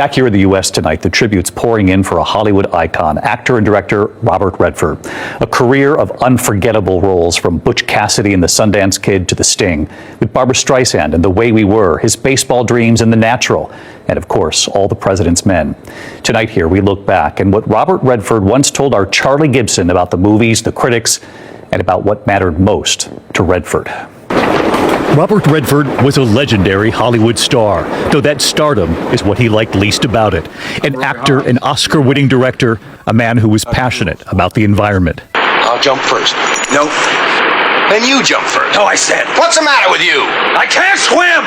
Back here in the U.S. tonight, the tributes pouring in for a Hollywood icon, actor and director Robert Redford. A career of unforgettable roles, from Butch Cassidy in The Sundance Kid to The Sting, with Barbra Streisand in The Way We Were, his baseball dreams in The Natural, and of course, All the President's Men. Tonight here, we look back and what Robert Redford once told our Charlie Gibson about the movies, the critics, and about what mattered most to Redford. Robert Redford was a legendary Hollywood star, though that stardom is what he liked least about it. An actor, an Oscar-winning director, a man who was passionate about the environment. I'll jump first. No. Then you jump first. No, I said. What's the matter with you? I can't swim!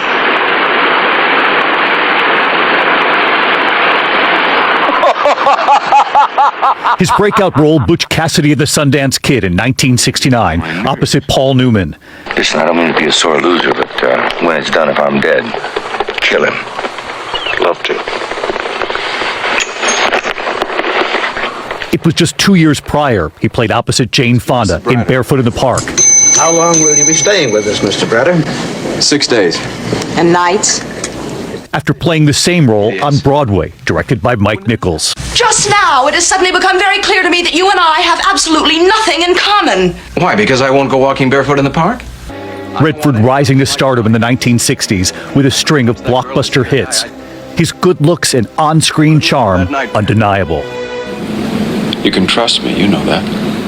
His breakout role, Butch Cassidy in The Sundance Kid in 1969, opposite Paul Newman. Listen, I don't mean to be a sore loser, but when it's done, if I'm dead, kill him. Love to. It was just 2 years prior, he played opposite Jane Fonda in Barefoot in the Park. How long will you be staying with us, Mr. Bratter? 6 days. And nights? After playing the same role on Broadway, directed by Mike Nichols. Just now, it has suddenly become very clear to me that you and I have absolutely nothing in common. Why, because I won't go walking barefoot in the park? Redford rising to stardom in the 1960s with a string of blockbuster hits. His good looks and on-screen charm undeniable. You can trust me, you know that.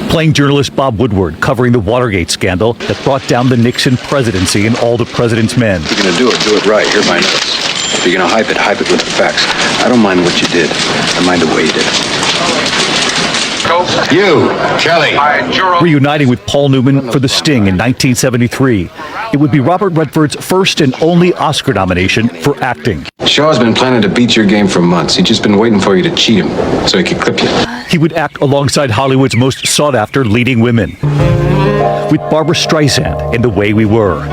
Playing journalist Bob Woodward, covering the Watergate scandal that brought down the Nixon presidency and All the President's Men. If you're going to do it right. Here are my notes. If you're going to hype it with the facts. I don't mind what you did. I mind the way you did it. You, Kelly. Reuniting with Paul Newman for The Sting in 1973. It would be Robert Redford's first and only Oscar nomination for acting. Shaw's been planning to beat your game for months. He's just been waiting for you to cheat him so he could clip you. He would act alongside Hollywood's most sought-after leading women. With Barbra Streisand in The Way We Were.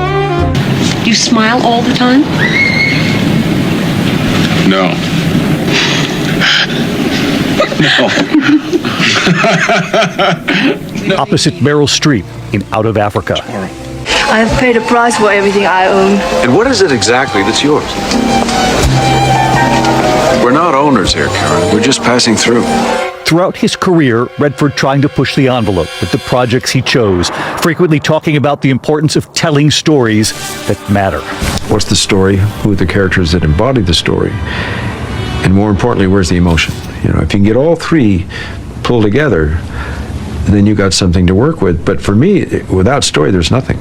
Do you smile all the time? No. No. Opposite Meryl Streep in Out of Africa. I have paid a price for everything I own. And what is it exactly that's yours? We're not owners here, Karen. We're just passing through. Throughout his career, Redford trying to push the envelope with the projects he chose, frequently talking about the importance of telling stories that matter. What's the story? Who are the characters that embody the story? And more importantly, where's the emotion? You know, if you can get all three pulled together, then you got something to work with. But for me, without story, there's nothing.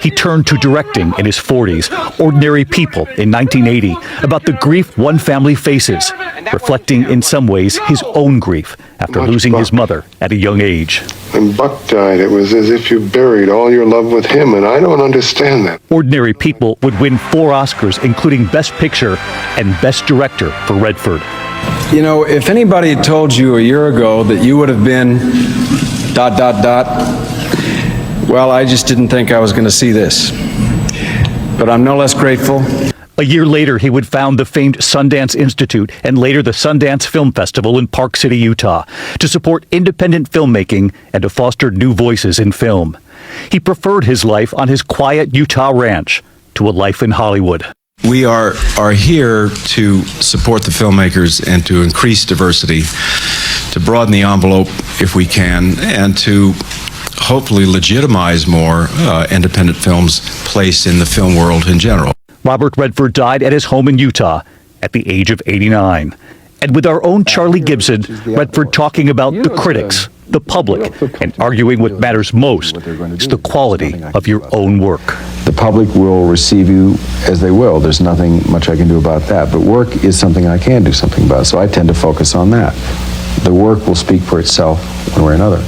He turned to directing in his 40s, Ordinary People in 1980, about the grief one family faces, reflecting in some ways his own grief after losing his mother at a young age. When Buck died, it was as if you buried all your love with him, and I don't understand that. Ordinary People would win 4 Oscars, including Best Picture and Best Director for Redford. You know, if anybody had told you a year ago that you would have been ... well, I just didn't think I was going to see this. But I'm no less grateful. A year later, he would found the famed Sundance Institute and later the Sundance Film Festival in Park City, Utah, to support independent filmmaking and to foster new voices in film. He preferred his life on his quiet Utah ranch to a life in Hollywood. We are here to support the filmmakers and to increase diversity, to broaden the envelope if we can, and to hopefully legitimize more independent films' place in the film world in general. Robert Redford died at his home in Utah at the age of 89. And with our own Charlie Gibson, Redford talking about the critics, the public, and arguing what matters most is the quality of your own work. The public will receive you as they will. There's nothing much I can do about that. But work is something I can do something about, so I tend to focus on that. The work will speak for itself one way or another.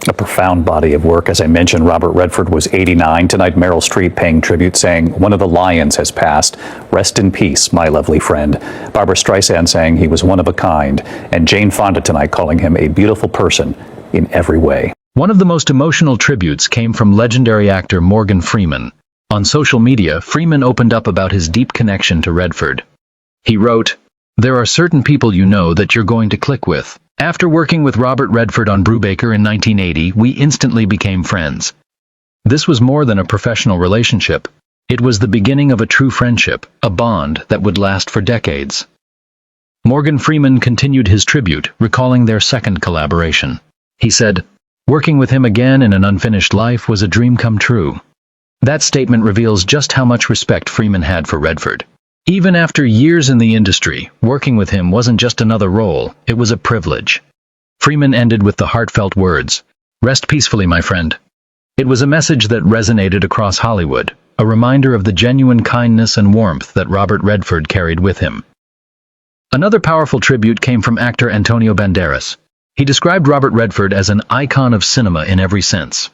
A profound body of work. As I mentioned, Robert Redford was 89. Tonight, Meryl Streep paying tribute, saying, "One of the lions has passed. Rest in peace, my lovely friend." Barbra Streisand saying he was one of a kind. And Jane Fonda tonight calling him a beautiful person in every way. One of the most emotional tributes came from legendary actor Morgan Freeman. On social media, Freeman opened up about his deep connection to Redford. He wrote, "There are certain people you know that you're going to click with. After working with Robert Redford on Brubaker in 1980, we instantly became friends. This was more than a professional relationship. It was the beginning of a true friendship, a bond that would last for decades. Morgan Freeman continued his tribute, recalling their second collaboration. He said, "Working with him again in an unfinished life was a dream come true." That statement reveals just how much respect Freeman had for Redford. Even after years in the industry, working with him wasn't just another role, it was a privilege. Freeman ended with the heartfelt words, "Rest peacefully, my friend." It was a message that resonated across Hollywood, a reminder of the genuine kindness and warmth that Robert Redford carried with him. Another powerful tribute came from actor Antonio Banderas. He described Robert Redford as an icon of cinema in every sense.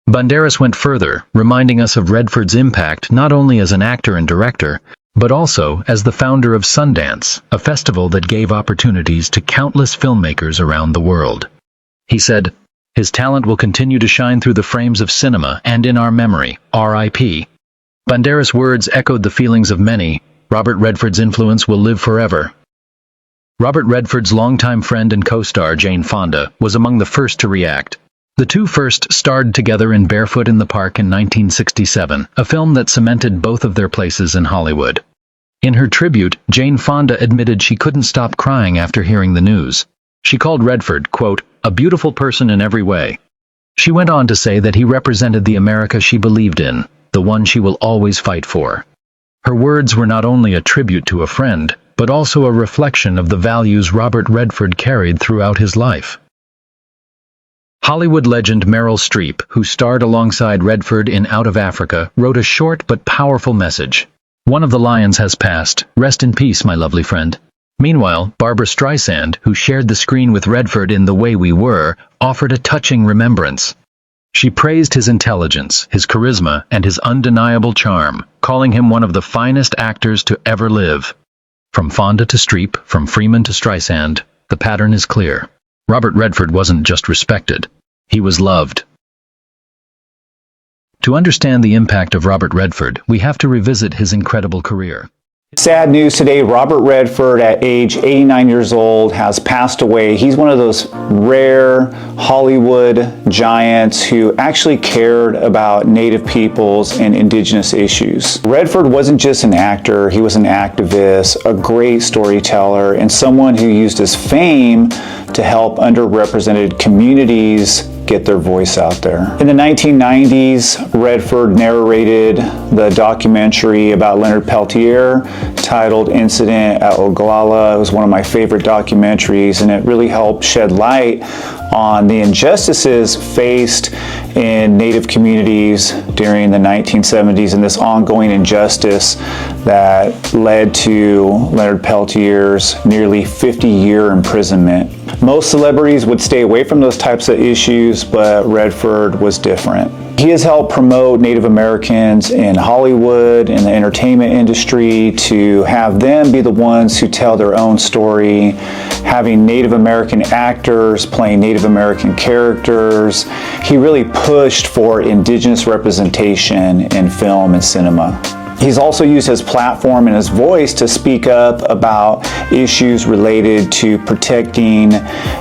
Banderas went further, reminding us of Redford's impact not only as an actor and director, but also as the founder of Sundance, a festival that gave opportunities to countless filmmakers around the world. He said, "His talent will continue to shine through the frames of cinema and in our memory, R.I.P." Banderas' words echoed the feelings of many. Robert Redford's influence will live forever. Robert Redford's longtime friend and co-star Jane Fonda was among the first to react. The two first starred together in Barefoot in the Park in 1967, a film that cemented both of their places in Hollywood. In her tribute, Jane Fonda admitted she couldn't stop crying after hearing the news. She called Redford, quote, "a beautiful person in every way." She went on to say that he represented the America she believed in, the one she will always fight for. Her words were not only a tribute to a friend, but also a reflection of the values Robert Redford carried throughout his life. Hollywood legend Meryl Streep, who starred alongside Redford in Out of Africa, wrote a short but powerful message. "One of the lions has passed. Rest in peace, my lovely friend." Meanwhile, Barbra Streisand, who shared the screen with Redford in The Way We Were, offered a touching remembrance. She praised his intelligence, his charisma, and his undeniable charm, calling him one of the finest actors to ever live. From Fonda to Streep, from Freeman to Streisand, the pattern is clear. Robert Redford wasn't just respected, he was loved. To understand the impact of Robert Redford, we have to revisit his incredible career. Sad news today, Robert Redford at age 89 years old has passed away. He's one of those rare Hollywood giants who actually cared about Native peoples and indigenous issues. Redford wasn't just an actor, he was an activist, a great storyteller, and someone who used his fame to help underrepresented communities get their voice out there. In the 1990s, Redford narrated the documentary about Leonard Peltier titled Incident at Oglala. It was one of my favorite documentaries, and it really helped shed light on the injustices faced in Native communities during the 1970s and this ongoing injustice that led to Leonard Peltier's nearly 50-year imprisonment. Most celebrities would stay away from those types of issues, but Redford was different. He has helped promote Native Americans in Hollywood, in the entertainment industry, to have them be the ones who tell their own story, having Native American actors playing Native American characters. He really pushed for indigenous representation in film and cinema. He's also used his platform and his voice to speak up about issues related to protecting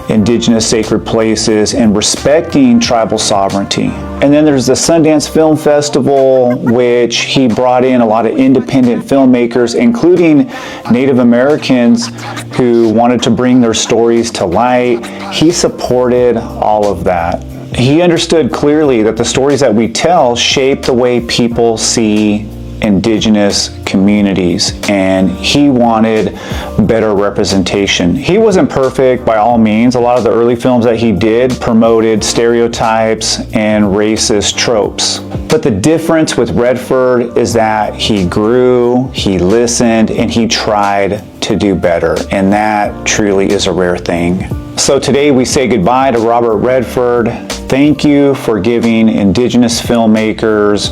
indigenous sacred places and respecting tribal sovereignty. And then there's the Sundance Film Festival, which he brought in a lot of independent filmmakers, including Native Americans who wanted to bring their stories to light. He supported all of that. He understood clearly that the stories that we tell shape the way people see indigenous communities, and he wanted better representation. He wasn't perfect by all means. A lot of the early films that he did promoted stereotypes and racist tropes. But the difference with Redford is that he grew, he listened, and he tried to do better, and that truly is a rare thing. So today we say goodbye to Robert Redford. Thank you for giving indigenous filmmakers,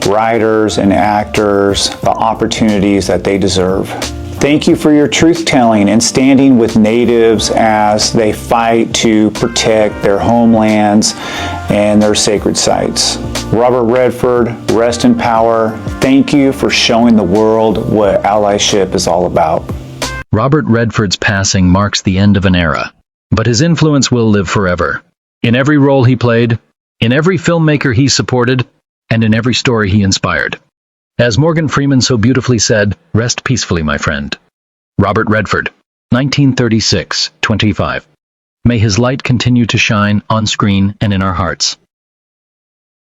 writers, and actors the opportunities that they deserve. Thank you for your truth-telling and standing with natives as they fight to protect their homelands and their sacred sites. Robert Redford, rest in power. Thank you for showing the world what allyship is all about. Robert Redford's passing marks the end of an era, but his influence will live forever. In every role he played, in every filmmaker he supported, and in every story he inspired. As Morgan Freeman so beautifully said, "Rest peacefully, my friend." Robert Redford. 1936, 25. May his light continue to shine on screen and in our hearts.